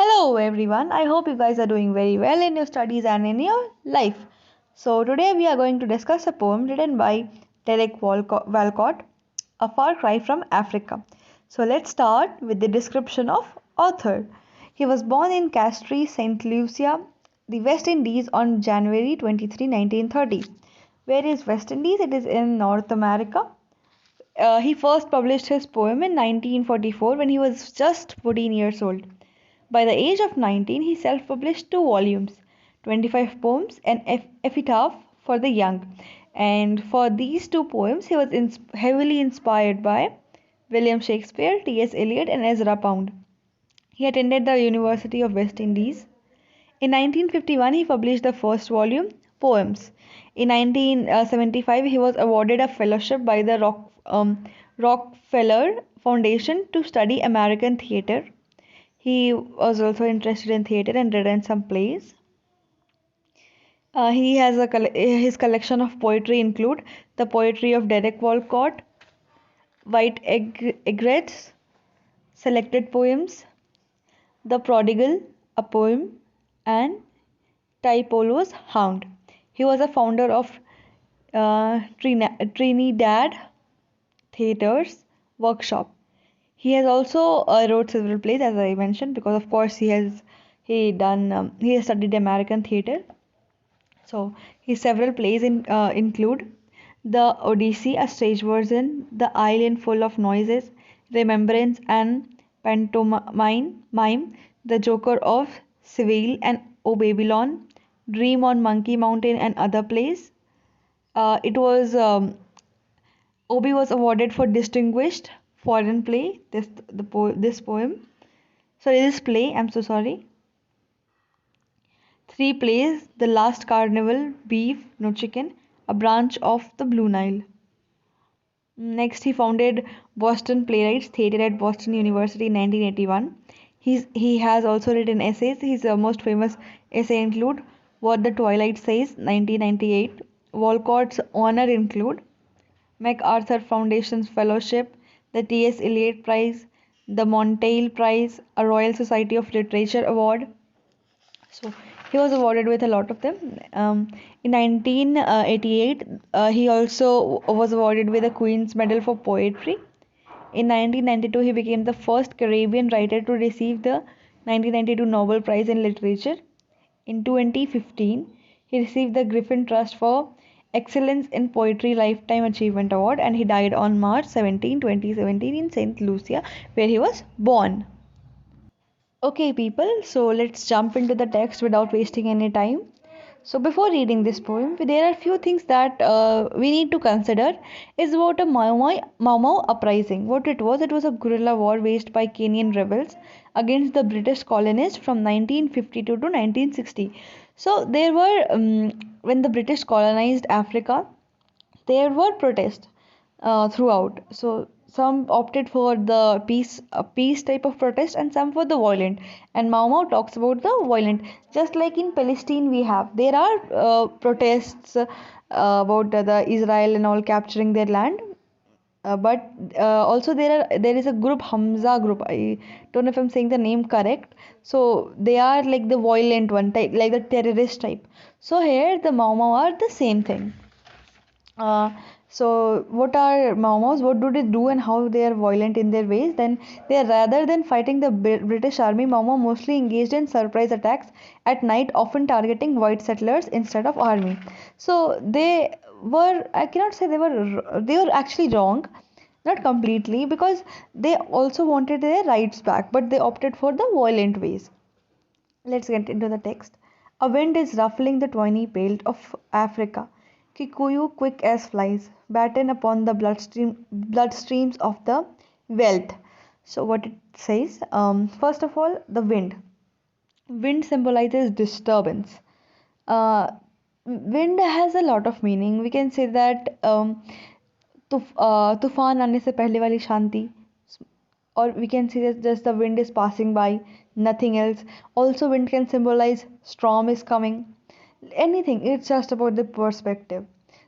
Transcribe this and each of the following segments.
Hello everyone, I hope you guys are doing very well in your studies and in your life. So, today we are going to discuss a poem written by Derek Walcott, A Far Cry from Africa. So, let's start with the description of author. He was born in Castries, St. Lucia, the West Indies on January 23, 1930. Where is West Indies? It is in North America. He first published his poem in 1944 when he was just 14 years old. By the age of 19, he self published two volumes, 25 poems, and epitaph for the young. And for these two poems, he was heavily inspired by William Shakespeare, T.S. Eliot, and Ezra Pound. He attended the University of West Indies. In 1951, he published the first volume, Poems. In 1975, he was awarded a fellowship by the Rockefeller Foundation to study American theater. He was also interested in theater and written some plays. He has his collection of poetry include the poetry of Derek Walcott, White Egrets, selected poems, The Prodigal, a poem, and Typolo's Hound. He was a founder of Trinidad Theaters Workshop. He has also wrote several plays, as I mentioned, because of course he has studied American theater. So his several plays include The Odyssey, a stage version, The Island Full of Noises, Remembrance and Pantomime, The Joker of Seville and O Babylon, Dream on Monkey Mountain, and other plays. It was Obi was awarded for distinguished foreign play. This poem, sorry, this play. I'm so sorry. Three plays: The Last Carnival, Beef, No Chicken, a branch of the Blue Nile. Next, he founded Boston Playwrights Theatre at Boston University in 1981. He has also written essays. His most famous essay include What the Twilight Says, 1998. Walcott's honor include MacArthur Foundation's Fellowship, the T.S. Eliot Prize, the Monteil Prize, a Royal Society of Literature Award. So he was awarded with a lot of them. In 1988, he also was awarded with the Queen's Medal for Poetry. In 1992, he became the first Caribbean writer to receive the 1992 Nobel Prize in Literature. In 2015, he received the Griffin Trust for Excellence in Poetry Lifetime Achievement Award, and he died on March 17, 2017 in St. Lucia, where he was born. Okay, people, so let's jump into the text without wasting any time. So, before reading this poem, there are few things that we need to consider. Is about a Mau Mau uprising. What it was a guerrilla war waged by Kenyan rebels against the British colonists from 1952 to 1960. So, when the British colonized Africa, there were protests throughout. So some opted for the peace type of protest, and some for the violent. And Mau Mau talks about the violent. Just like in Palestine, there are protests about the Israel and all capturing their land. But also there is a group, Hamza group. I don't know if I'm saying the name correct. So they are like the violent one type, like the terrorist type. So here the Mau Mau are the same thing. Uh, so what are Mau Maus? What do they do and how they are violent in their ways? Then they are, rather than fighting the British army, Mau Mau mostly engaged in surprise attacks at night, often targeting white settlers instead of army. So I cannot say they were actually wrong, not completely, because they also wanted their rights back, but they opted for the violent ways. Let's get into the text. A wind is ruffling the tawny pelt of Africa. Kikuyu, quick as flies, batten upon the bloodstreams of the wealth. So, what it says, first of all, the wind. Wind symbolizes disturbance. Uh, Wind has a lot of meaning. We can say that तूफान आने से पहले वाली शांति, or we can see that just the wind is passing by, nothing else. Also, wind can symbolize storm is coming, anything. It's just about the perspective.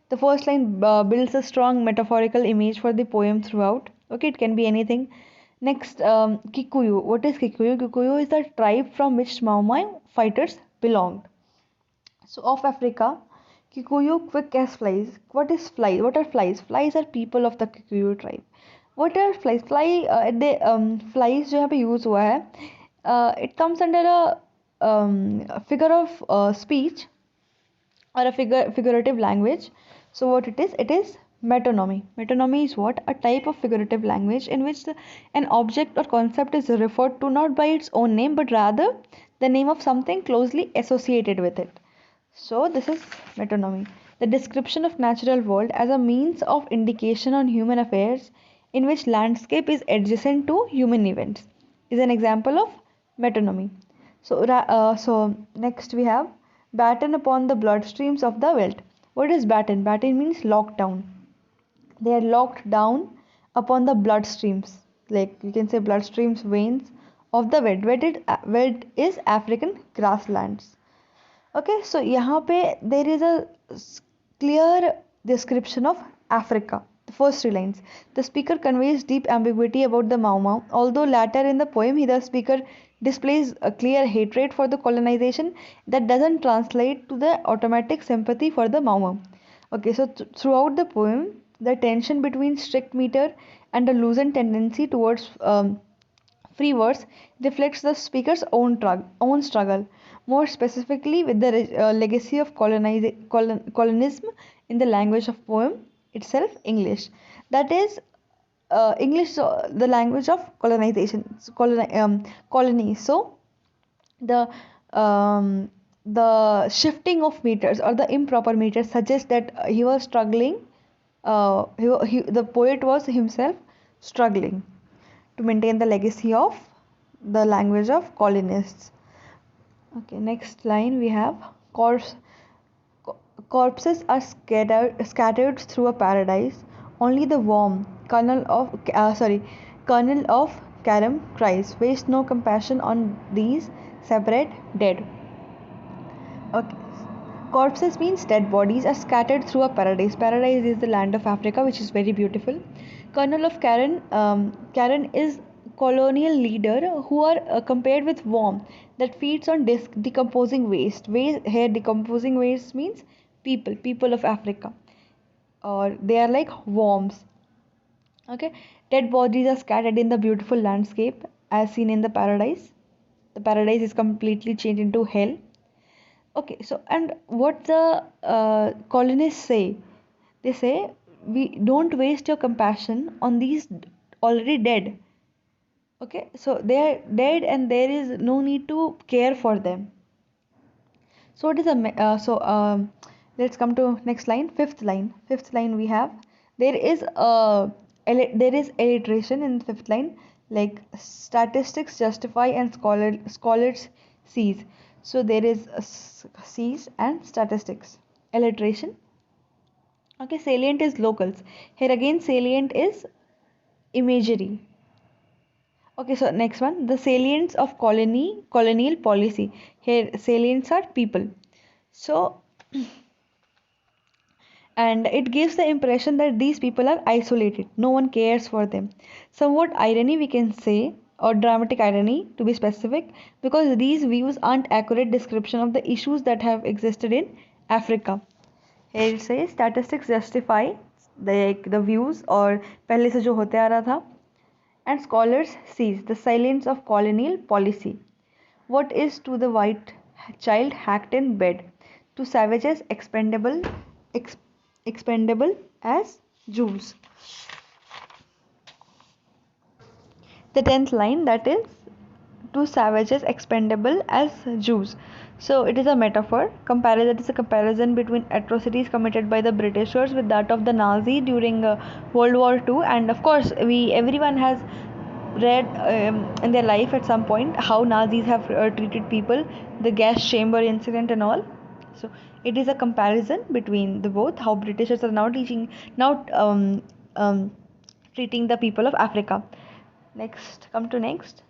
The first line builds a strong metaphorical image for the poem throughout. Okay, it can be anything. Next, Kikuyu. What is Kikuyu? Kikuyu is the tribe from which Mau Mau fighters belonged. So of Africa, Kikuyu quick as flies. What is flies? What are flies? Flies are people of the Kikuyu tribe. What are flies? Flies जो यहाँ पे use हुआ है, it comes under a figure of speech or a figurative language. So what it is metonymy. Metonymy is what? A type of figurative language in which an object or concept is referred to not by its own name but rather the name of something closely associated with it. So this is metonymy. The description of natural world as a means of indication on human affairs in which landscape is adjacent to human events is an example of metonymy. So next we have batten upon the bloodstreams of the wealth. What is batten? Batten means locked down. They are locked down upon the bloodstreams, like you can say bloodstreams, veins of the wealth. Wealth is African grasslands. Okay, so यहाँ पे there is a clear description of Africa. The first three lines. The speaker conveys deep ambiguity about the Mau Mau. Although later in the poem, the speaker displays a clear hatred for the colonization that doesn't translate to the automatic sympathy for the Mau Mau. Okay, so throughout the poem, the tension between strict meter and a loosened tendency towards free verse reflects the speaker's own struggle, more specifically with the legacy of colonism in the language of poem itself, English. That is, English, the language of colonization, colony. So the shifting of meters or the improper meters suggests that he was struggling. The poet was himself struggling to maintain the legacy of the language of colonists. Okay, next line we have corpse, corpses are scattered through a paradise. Only the warm kernel of carom cries. Waste no compassion on these separate dead. Okay. Corpses means dead bodies are scattered through a paradise. Paradise is the land of Africa, which is very beautiful. Colonel of Karen is colonial leader who are compared with worm that feeds on decomposing waste. Here, decomposing waste means people of Africa, or they are like worms. Okay, dead bodies are scattered in the beautiful landscape as seen in the paradise. The paradise is completely changed into hell. Okay, so and what the colonists say, they say we don't waste your compassion on these already dead. Okay, so they are dead and there is no need to care for them. So it is let's come to next line, fifth line. Fifth line we have there is there is alliteration in the fifth line, like statistics justify and scholars seize. So there is seize and statistics alliteration. Okay, salient is locals. Here again salient is imagery. Okay, so next one, the salients of colonial policy. Here salients are people. So and it gives the impression that these people are isolated, no one cares for them. Somewhat irony we can say, or dramatic irony to be specific, because these views aren't accurate description of the issues that have existed in Africa. Here it says statistics justify the views और पहले से जो होते आ रहा था, and scholars seize the silence of colonial policy. What is to the white child hacked in bed, to savages expendable as Jews. The 10th line, that is, to savages expendable as Jews. So it is a metaphor. Comparison, it is a comparison between atrocities committed by the Britishers with that of the Nazi during World War II. And of course, everyone has read in their life at some point how Nazis have treated people, the gas chamber incident and all. So it is a comparison between the both, how Britishers are now treating the people of Africa. Come to next.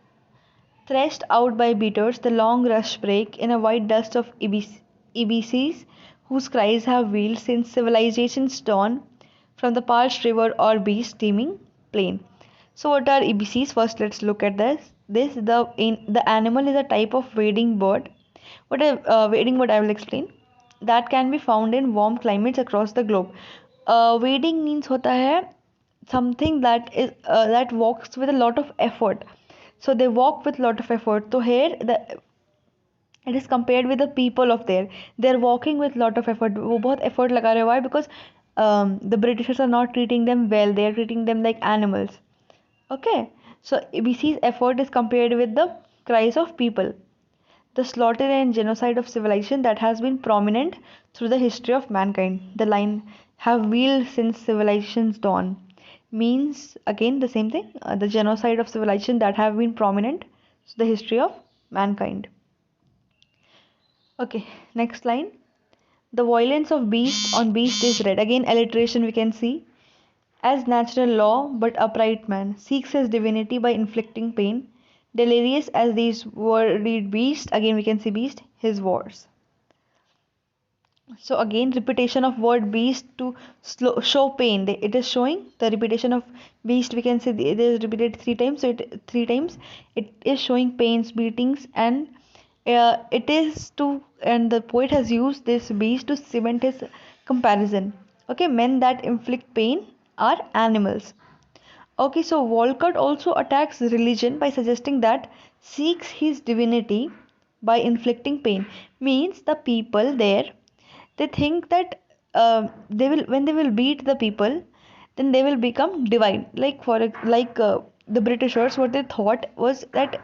Threshed out by beaters, the long rush break in a white dust of EBCs whose cries have wheeled since civilization's dawn from the parched river or beast steaming plain. So what are EBCs? First, let's look at the animal is a type of wading bird. Wading bird I will explain. That can be found in warm climates across the globe. Wading means होता है something that walks with a lot of effort. So they walk with lot of effort. So here the it is compared with the people of there. They're walking with lot of effort. वो बहुत effort लगा रहे हैं. Why? Because the Britishers are not treating them well. They are treating them like animals. Okay, so ABC's effort is compared with the cries of people. The slaughter and genocide of civilization that has been prominent through the history of mankind. The line have wheeled since civilization's dawn means again the same thing. The genocide of civilization that have been prominent through the history of mankind. Okay, next line. The violence of beast on beast is red. Again, alliteration we can see. As natural law, but upright man seeks his divinity by inflicting pain. Delirious as these worried beast, again we can see beast, his wars. So again, repetition of word beast to show pain. It is showing the repetition of beast. We can see it is repeated three times. So three times it is showing pains, beatings, and it is to and the poet has used this beast to cement his comparison. Okay, men that inflict pain are animals. Okay, so Walcott also attacks religion by suggesting that seeks his divinity by inflicting pain. Means the people there, they think that they will when they will beat the people, then they will become divine. The Britishers, what they thought was that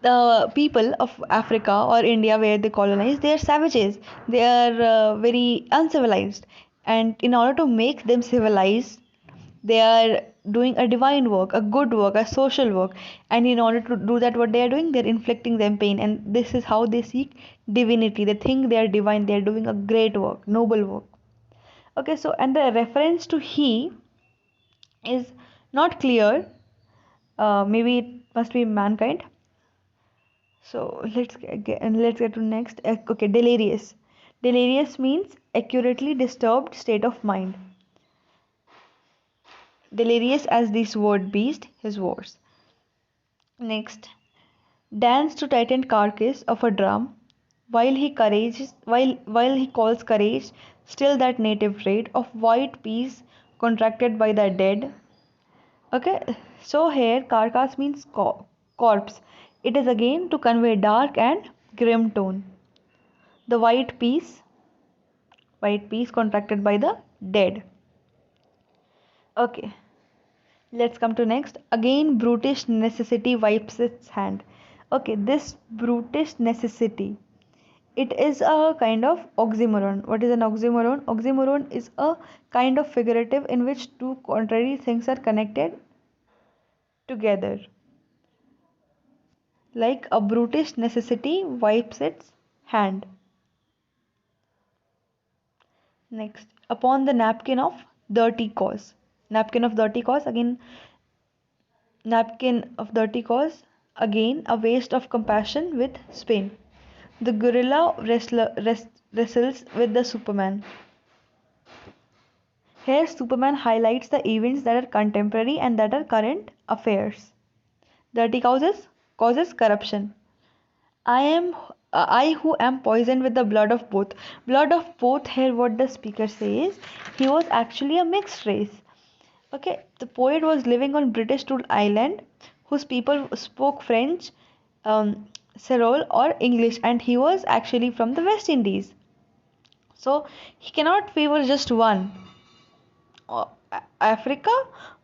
the people of Africa or India where they colonized, they are savages. They are very uncivilized, and in order to make them civilized, they are doing a divine work, a good work, a social work, and in order to do that, what they are doing, they're inflicting them pain, and this is how they seek divinity. They think they are divine. They are doing a great work, noble work. Okay, so and the reference to he is not clear. Maybe it must be mankind. So let's get to next. Okay, delirious. Delirious means accurately disturbed state of mind. Delirious as this word beast, his wars. Next, dance to tightened carcass of a drum, while he calls courage, still that native trait of white peace contracted by the dead. Okay, so here carcass means corpse. It is again to convey dark and grim tone. The white peace contracted by the dead. Okay, let's come to next. Again, brutish necessity wipes its hand. Okay, this brutish necessity. It is a kind of oxymoron. What is an oxymoron? Oxymoron is a kind of figurative in which two contrary things are connected together. Like a brutish necessity wipes its hand. Next, upon the napkin of dirty cause. Napkin of dirty cause, again, napkin of dirty cause, again, a waste of compassion with Spain. The wrestles with the Superman. Here, Superman highlights the events that are contemporary and that are current affairs. Dirty causes corruption. I am I who am poisoned with the blood of both. Blood of both. Here, what the speaker says, he was actually a mixed race. Okay, the poet was living on British ruled island, whose people spoke French, Creole, or English, and he was actually from the West Indies. So he cannot favor just one, Africa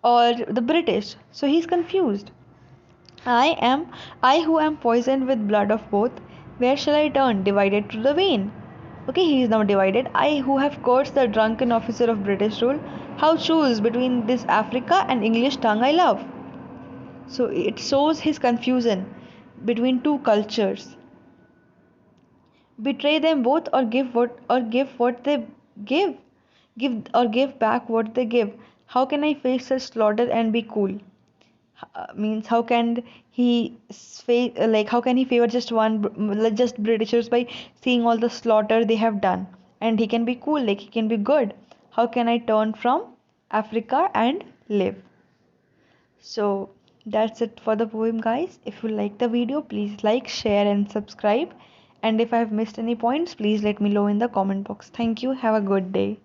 or the British. So he's confused. I who am poisoned with blood of both, where shall I turn? Divided to the vein. Okay, he is now divided. I who have cursed the drunken officer of British rule, how choose between this Africa and English tongue I love? So it shows his confusion between two cultures. Betray them both or give what they give. Give back what they give. How can I face such slaughter and be cool? Means how can he favor just just Britishers by seeing all the slaughter they have done, and he can be cool, he can be good. How can I turn from Africa and live? So that's it for the poem, guys. If you like the video, please like, share, and subscribe. And if I have missed any points, please let me know in the comment box. Thank you. Have a good day.